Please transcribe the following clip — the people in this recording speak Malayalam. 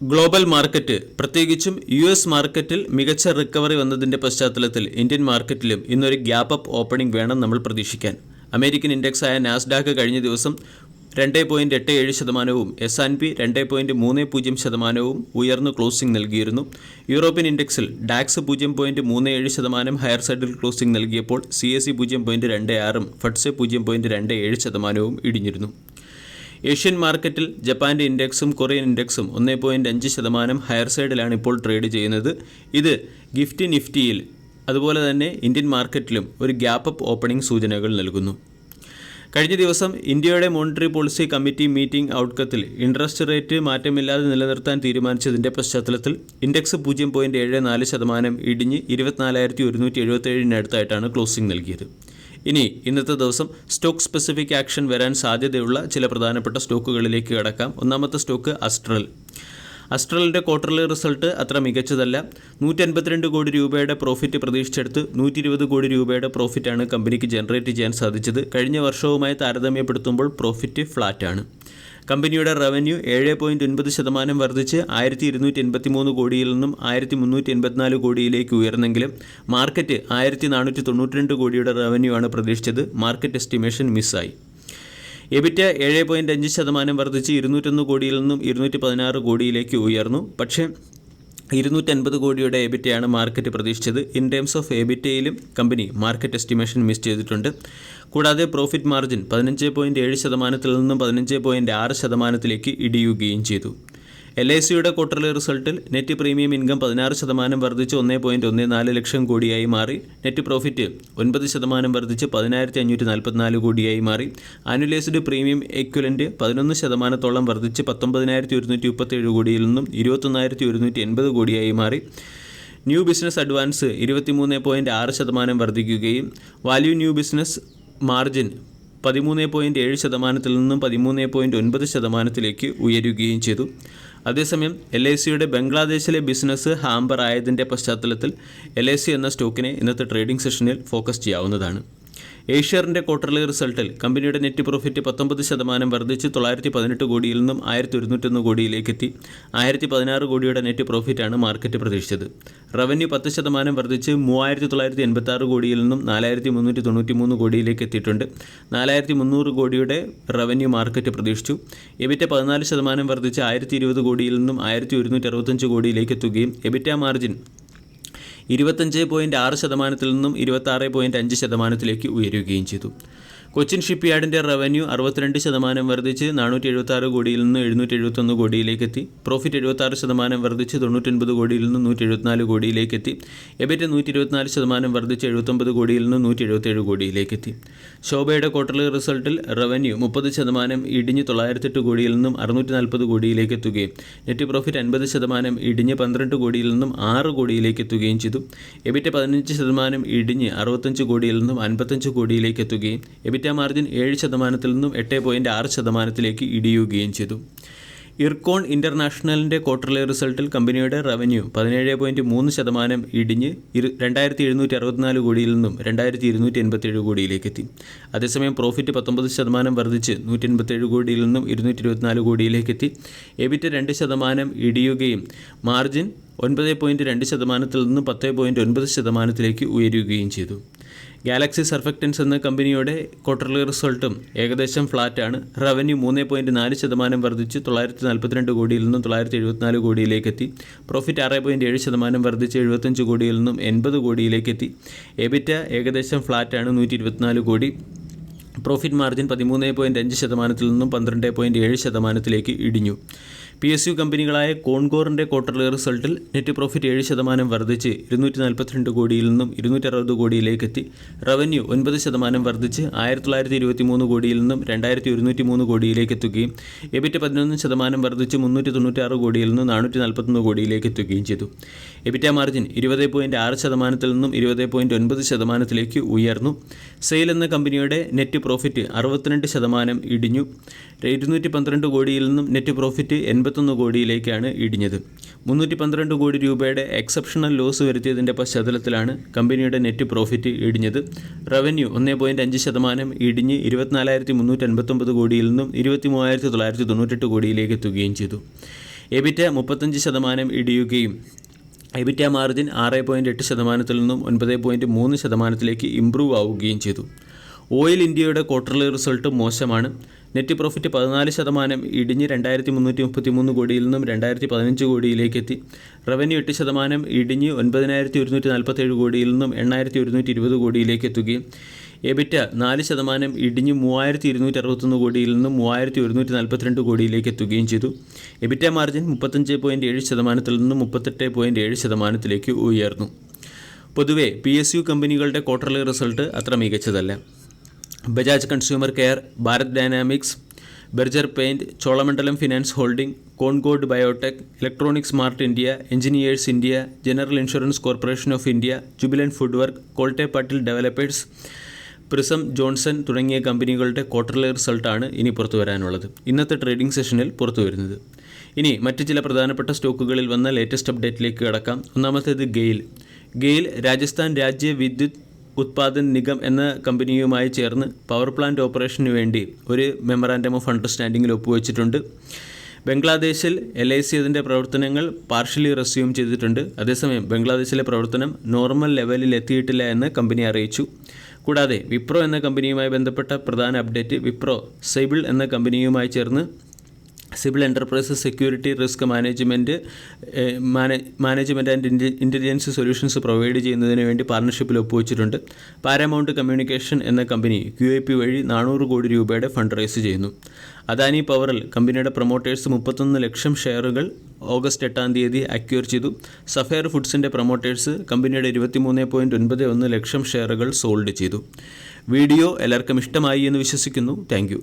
ഗ്ലോബൽ മാർക്കറ്റ്, പ്രത്യേകിച്ചും US മാർക്കറ്റിൽ മികച്ച റിക്കവറി വന്നതിൻ്റെ പശ്ചാത്തലത്തിൽ ഇന്ത്യൻ മാർക്കറ്റിലും ഇന്നൊരു ഗ്യാപ്പ് അപ്പ് ഓപ്പണിംഗ് വേണം നമ്മൾ പ്രതീക്ഷിക്കാൻ. അമേരിക്കൻ ഇൻഡെക്സായ നാസ്ഡാക്ക് കഴിഞ്ഞ ദിവസം 2.87%, S&P 2.30% ഉയർന്നു ക്ലോസിംഗ് നൽകിയിരുന്നു. യൂറോപ്യൻ ഇൻഡെക്സിൽ ഡാക്സ് 0.37% ഹയർ സൈഡിൽ ക്ലോസിംഗ് നൽകിയപ്പോൾ CAC 0.26%, ഫഡ്സ് 0.27% ഇടിഞ്ഞിരുന്നു. ഏഷ്യൻ മാർക്കറ്റിൽ ജപ്പാൻ്റെ ഇൻഡെക്സും കൊറിയൻ ഇൻഡെക്സും 1.5% ഹയർ സൈഡിലാണ് ഇപ്പോൾ ട്രേഡ് ചെയ്യുന്നത്. ഇത് ഗിഫ്റ്റ് നിഫ്റ്റിയിൽ അതുപോലെ തന്നെ ഇന്ത്യൻ മാർക്കറ്റിലും ഒരു ഗ്യാപ്പ് അപ്പ് ഓപ്പണിംഗ് സൂചനകൾ നൽകുന്നു. കഴിഞ്ഞ ദിവസം ഇന്ത്യയുടെ മോണിറ്ററി പോളിസി കമ്മിറ്റി മീറ്റിംഗ് ഔട്ട്കത്തിൽ ഇൻട്രസ്റ്റ് റേറ്റ് മാറ്റമില്ലാതെ നിലനിർത്താൻ തീരുമാനിച്ചതിൻ്റെ പശ്ചാത്തലത്തിൽ ഇൻഡെക്സ് 0.74% ഇടിഞ്ഞ് 24,177 ക്ലോസിംഗ് നൽകിയത്. ഇനി ഇന്നത്തെ ദിവസം സ്റ്റോക്ക് സ്പെസിഫിക് ആക്ഷൻ വരാൻ സാധ്യതയുള്ള ചില പ്രധാനപ്പെട്ട സ്റ്റോക്കുകളിലേക്ക് കടക്കാം. ഒന്നാമത്തെ സ്റ്റോക്ക് അസ്ട്രലിൻ്റെ ക്വാർട്ടർലി റിസൾട്ട് അത്ര മികച്ചതല്ല. 152 കോടി രൂപയുടെ പ്രോഫിറ്റ് പ്രതീക്ഷിച്ചെടുത്ത് 120 കോടി രൂപയുടെ പ്രോഫിറ്റാണ് കമ്പനിക്ക് ജനറേറ്റ് ചെയ്യാൻ സാധിച്ചത്. കഴിഞ്ഞ വർഷവുമായി താരതമ്യപ്പെടുത്തുമ്പോൾ പ്രോഫിറ്റ് ഫ്ലാറ്റാണ്. കമ്പനിയുടെ റവന്യൂ 7.9% വർദ്ധിച്ച് 1,283 കോടിയിൽ നിന്നും 1,384 കോടിയിലേക്ക് ഉയർന്നെങ്കിലും മാർക്കറ്റ് 1,492 കോടിയുടെ റവന്യൂ ആണ് പ്രതീക്ഷിച്ചത്. മാർക്കറ്റ് എസ്റ്റിമേഷൻ മിസ്സായി. എബിറ്റ 7.5% വർദ്ധിച്ച് 201 കോടിയിൽ നിന്നും 216 കോടിയിലേക്ക് ഉയർന്നു. പക്ഷേ 250 കോടിയുടെ എബിറ്റയാണ് മാർക്കറ്റ് പ്രതീക്ഷിച്ചത്. ഇൻ ടേംസ് ഓഫ് എബിറ്റയിലും കമ്പനി മാർക്കറ്റ് എസ്റ്റിമേഷൻ മിസ് ചെയ്തിട്ടുണ്ട്. കൂടാതെ പ്രോഫിറ്റ് മാർജിൻ 15.7% നിന്നും 15.6% ഇടിയുകയും ചെയ്തു. LICയുടെ ക്വാർട്ടർലി റിസൾട്ടിൽ നെറ്റ് പ്രീമിയം ഇൻകം 16% വർദ്ധിച്ച് 1.14 ലക്ഷം കോടിയായി മാറി. നെറ്റ് പ്രോഫിറ്റ് 9% വർദ്ധിച്ച് 10,544 കോടിയായി മാറി. ആനുവലൈസ്ഡ് പ്രീമിയം എക്വലന്റ് 11% വർദ്ധിച്ച് 19,137 കോടിയിൽ നിന്നും 21,180 കോടിയായി മാറി. ന്യൂ ബിസിനസ് അഡ്വാൻസ് 23.6% വർദ്ധിക്കുകയും വാല്യൂ ന്യൂ ബിസിനസ് മാർജിൻ 13.7% നിന്നും 13.9% ഉയരുകയും ചെയ്തു. അതേസമയം LICയുടെ ബംഗ്ലാദേശിലെ ബിസിനസ് ഹാമ്പർ ആയതിൻ്റെ പശ്ചാത്തലത്തിൽ LIC എന്ന സ്റ്റോക്കിനെ ഇന്നത്തെ ട്രേഡിംഗ് സെഷനിൽ ഫോക്കസ് ചെയ്യാവുന്നതാണ്. ഏഷ്യറിൻ്റെ ക്വാർട്ടർലി റിസൾട്ടിൽ കമ്പനിയുടെ നെറ്റ് പ്രോഫിറ്റ് 19% വർദ്ധിച്ച് 918 കോടിയിൽ നിന്നും 1,101 കോടിയിലേക്ക് എത്തി. 1,016 കോടിയുടെ നെറ്റ് പ്രോഫിറ്റാണ് മാർക്കറ്റ് പ്രതീക്ഷിച്ചത്. റവന്യൂ 10% വർദ്ധിച്ച് 3,986 കോടിയിൽ നിന്നും 4,393 കോടിയിലേക്ക് എത്തിയിട്ടുണ്ട്. 4,300 കോടിയുടെ റവന്യൂ മാർക്കറ്റ് പ്രതീക്ഷിച്ചു. എബിറ്റ 14% വർദ്ധിച്ച് 1,020 കോടിയിൽ നിന്നും 1,165 കോടിയിലേക്ക് എത്തുകയും എബിറ്റ മാർജിൻ 25.6% നിന്നും 26.5% ഉയരുകയും ചെയ്തു. കൊച്ചിൻ ഷിപ്പ്യാർഡിൻ്റെ റവന്യൂ 62% വർദ്ധിച്ച് 476 കോടിയിൽ നിന്ന് 771 കോടിയിലേക്ക് എത്തി. പ്രോഫിറ്റ് 76% വർദ്ധിച്ച് 99 കോടിയിൽ നിന്ന് 174 കോടിയിലേക്ക് എത്തി. എബിറ്റ് 124% വർദ്ധിച്ച് 79 കോടിയിൽ നിന്ന് 177 കോടിയിലേക്ക് എത്തി. ശോഭയുടെ ക്വാർട്ടർലി റിസൾട്ടിൽ റവന്യൂ 30% ഇടിഞ്ഞ് 908 കോടിയിൽ നിന്നും 640 കോടിയിലേക്ക് എത്തുകയും നെറ്റ് പ്രോഫിറ്റ് 50% ഇടിഞ്ഞ് 12 കോടിയിൽ നിന്നും 6 കോടിയിലേക്ക് എത്തുകയും ചെയ്തു. എബിറ്റ് 15% ഇടിഞ്ഞ് 65 കോടിയിൽ നിന്നും 55 കോടിയിലേക്ക് എത്തുകയും എബിറ്റ മാർജിൻ 7% നിന്നും 8.6% ഇടിയുകയും ചെയ്തു. ഇർകോൺ ഇൻ്റർനാഷണലിൻ്റെ ക്വാർട്ടർലി റിസൾട്ടിൽ കമ്പനിയുടെ റവന്യൂ 17.3% ഇടിഞ്ഞ് 2,764 കോടിയിൽ നിന്നും 2,287 കോടിയിലേക്ക് എത്തി. അതേസമയം പ്രോഫിറ്റ് 19% വർദ്ധിച്ച് 187 കോടിയിൽ നിന്നും 224 കോടിയിലേക്ക് എത്തി. എബിറ്റ് 2% ഇടിയുകയും മാർജിൻ 9.2% നിന്നും 10.9% ഉയരുകയും ചെയ്തു. ഗാലക്സി സർഫക്റ്റൻസ് എന്ന കമ്പനിയുടെ ക്വാർട്ടർലി റിസൾട്ടും ഏകദേശം ഫ്ലാറ്റാണ്. റവന്യൂ 3.4% വർദ്ധിച്ച് 942 കോടിയിൽ നിന്നും 974 കോടിയിലേക്ക് എത്തി. പ്രോഫിറ്റ് 6.7% വർദ്ധിച്ച് 75 കോടിയിൽ നിന്നും 80 കോടിയിലേക്ക് എത്തി. എബിറ്റ ഏകദേശം ഫ്ലാറ്റാണ്, 124 കോടി. പ്രോഫിറ്റ് മാർജിൻ 13.5% നിന്നും 12.7% ഇടിഞ്ഞു. PSU കമ്പനികളായ കോൺകോറിൻ്റെ ക്വാർട്ടർലി റിസൾട്ടിൽ നെറ്റ് പ്രോഫിറ്റ് 7% വർദ്ധിച്ച് 242 കോടിയിൽ നിന്നും 260 കോടിയിലേക്ക് എത്തി. റവന്യൂ 9% വർദ്ധിച്ച് 1,923 കോടിയിൽ നിന്നും 2,103 കോടിയിലേക്ക് എത്തുകയും എബിറ്റ് 11% വർദ്ധിച്ച് 396 കോടിയിൽ നിന്നും 441 കോടിയിലേക്ക് എത്തുകയും ചെയ്തു. എബിറ്റ മാർജിൻ 20.6% നിന്നും 20.9% ഉയർന്നു. സെയിൽ എന്ന കമ്പനിയുടെ നെറ്റ് പ്രോഫിറ്റ് 62% ഇടിഞ്ഞു. 212 കോടിയിൽ നിന്നും നെറ്റ് പ്രോഫിറ്റ് 81 കോടിയിലേക്കാണ് ഇടിഞ്ഞത്. 312 കോടി രൂപയുടെ എക്സെപ്ഷണൽ ലോസ് വരുത്തിയതിൻ്റെ പശ്ചാത്തലത്തിലാണ് കമ്പനിയുടെ നെറ്റ് പ്രോഫിറ്റ് ഇടിഞ്ഞത്. റവന്യൂ 1.5% ഇടിഞ്ഞ് 24,359 കോടിയിൽ നിന്നും 23,998 കോടിയിലേക്ക് എത്തുകയും ചെയ്തു. എബിറ്റ 35% ഇടിയുകയും എബിറ്റ മാർജിൻ 6.8% നിന്നും 9.3% ഇംപ്രൂവ് ആവുകയും ചെയ്തു. ഓയിൽ ഇന്ത്യയുടെ ക്വാർട്ടർലി റിസൾട്ട് മോശമാണ്. നെറ്റ് പ്രോഫിറ്റ് 14% ഇടിഞ്ഞ് 2333 കോടിയിൽ നിന്നും 2015 കോടിയിലേക്ക് എത്തി. റവന്യൂ 8% ഇടിഞ്ഞ് 9147 കോടിയിൽ നിന്നും 8120 കോടിയിലേക്ക് എത്തുകയും എബിറ്റ 4% ഇടിഞ്ഞ് 3261 കോടിയിൽ നിന്നും 3142 കോടിയിലേക്ക് എത്തുകയും ചെയ്തു. എബിറ്റ മാർജിൻ 35.7% നിന്നും 38.7% ഉയർന്നു. പൊതുവെ PSU കമ്പനികളുടെ ക്വാർട്ടർലി റിസൾട്ട് അത്ര മികച്ചതല്ല. Bajaj consumer care, Bharat dynamics, Berger paint, Cholamandalam finance holding, Concord biotech, electronic smart India, engineers India, general insurance corporation of India, jubilant food work, Kolte Patil developers, prism Johnson തുടങ്ങിയ കമ്പനികളുടെ ക്വാർട്ടർലി റിസൾട്ടാണ് ഇനി പുറത്തു വരാനുള്ളത്. ഇന്നത്തെ ട്രേഡിംഗ് സെഷനിൽ പുറത്തു വരുന്നത്. ഇനി മറ്റ് ചില പ്രധാനപ്പെട്ട സ്റ്റോക്കുകളിൽ വന്ന ലേറ്റസ്റ്റ് അപ്ഡേറ്റിലേക്ക് കടക്കാം. ഒന്നാമത്തേത് ഗെയിൽ രാജസ്ഥാൻ രാജ്യ വിദ്യുത് ഉത്പാദൻ നിഗം എന്ന കമ്പനിയുമായി ചേർന്ന് പവർ പ്ലാന്റ് ഓപ്പറേഷന് വേണ്ടി ഒരു മെമ്മറാൻഡം ഓഫ് അണ്ടർസ്റ്റാൻഡിങ്ങിൽ ഒപ്പുവെച്ചിട്ടുണ്ട്. ബംഗ്ലാദേശിൽ LIC അതിൻ്റെ പ്രവർത്തനങ്ങൾ പാർഷ്യലി റെസ്യൂം ചെയ്തിട്ടുണ്ട്. അതേസമയം ബംഗ്ലാദേശിലെ പ്രവർത്തനം നോർമൽ ലെവലിൽ എത്തിയിട്ടില്ല എന്ന് കമ്പനി അറിയിച്ചു. കൂടാതെ വിപ്രോ എന്ന കമ്പനിയുമായി ബന്ധപ്പെട്ട പ്രധാന അപ്ഡേറ്റ്, വിപ്രോ സൈബിൾ എന്ന കമ്പനിയുമായി ചേർന്ന് civil enterprises security risk management and intelligence solutions provide ചെയ്യുന്നതിന് വേണ്ടി പാർട്ണർഷിപ്പിൽ ഒപ്പുവെച്ചിട്ടുണ്ട്. പാരമൗണ്ട് കമ്മ്യൂണിക്കേഷൻ എന്ന കമ്പനി QIP വഴി 400 കോടി രൂപയുടെ ഫണ്ട് റൈസ് ചെയ്യുന്നു. അദാനി പവറിൽ കമ്പനിയുടെ പ്രൊമോട്ടേഴ്സ് 31 ലക്ഷം ഷെയറുകൾ ഓഗസ്റ്റ് 8 അക്വയർ ചെയ്തു. സഫയർ ഫുഡ്സിൻ്റെ പ്രൊമോട്ടേഴ്സ് കമ്പനിയുടെ 23.91 ലക്ഷം ഷെയറുകൾ സോൾഡ് ചെയ്തു. വീഡിയോ എല്ലാവർക്കും ഇഷ്ടമായി എന്ന് വിശ്വസിക്കുന്നു. Thank you.